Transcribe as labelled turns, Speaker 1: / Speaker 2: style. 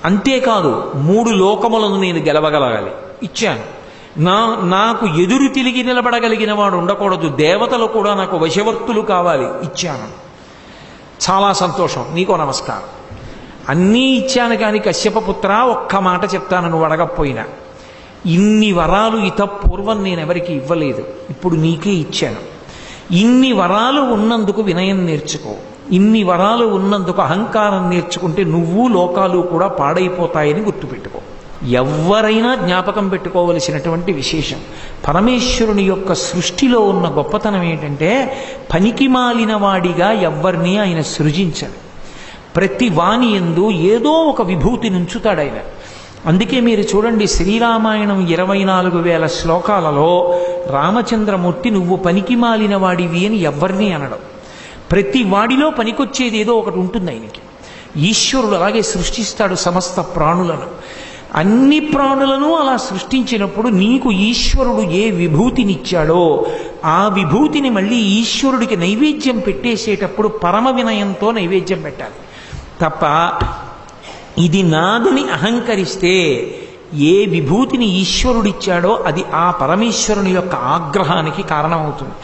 Speaker 1: అంతేకాదు 3 లోకములను నేను గెలవగలగాలి, ఇచ్చాను. నాకు ఎదురు తిరిగి నిలబడగలిగిన వాడు ఉండకూడదు, దేవతలు కూడా నాకు వశవర్తులు కావాలి, ఇచ్చాను. చాలా సంతోషం, నీకో నమస్కారం. అన్నీ ఇచ్చాను కానీ కశ్యపపుత్ర ఒక్క మాట చెప్తాను, నువ్వు అడగకపోయినా. ఇన్ని వరాలు పూర్వం నేను ఎవరికి ఇవ్వలేదు, ఇప్పుడు నీకే ఇచ్చాను. ఇన్ని వరాలు ఉన్నందుకు వినయం నేర్చుకో, ఇన్ని వరాలు ఉన్నందుకు అహంకారం నేర్చుకుంటే నువ్వు లోకాలు కూడా పాడైపోతాయని గుర్తుపెట్టుకో. ఎవరైనా జ్ఞాపకం పెట్టుకోవలసినటువంటి విశేషం, పరమేశ్వరుని యొక్క సృష్టిలో ఉన్న గొప్పతనం ఏంటంటే పనికి మాలిన వాడిగా ఎవ్వరినీ ఆయన సృజించడు. ప్రతి వాణి యందు ఏదో ఒక విభూతిని ఉంచుతాడు ఆయన. అందుకే మీరు చూడండి, శ్రీరామాయణం 24,000 శ్లోకాలలో రామచంద్రమూర్తి నువ్వు పనికి మాలిన వాడివి అని ఎవ్వరినీ అనడం. ప్రతి వాడిలో పనికొచ్చేది ఏదో ఒకటి ఉంటుంది ఆయనకి. ఈశ్వరుడు అలాగే సృష్టిస్తాడు సమస్త ప్రాణులను. అన్ని ప్రాణులను అలా సృష్టించినప్పుడు నీకు ఈశ్వరుడు ఏ విభూతినిచ్చాడో ఆ విభూతిని మళ్ళీ ఈశ్వరుడికి నైవేద్యం పెట్టేసేటప్పుడు పరమ వినయంతో నైవేద్యం పెట్టాలి తప్ప ఇది నాదని అహంకరిస్తే ఏ విభూతిని ఈశ్వరుడిచ్చాడో అది ఆ పరమేశ్వరుని యొక్క ఆగ్రహానికి కారణమవుతుంది.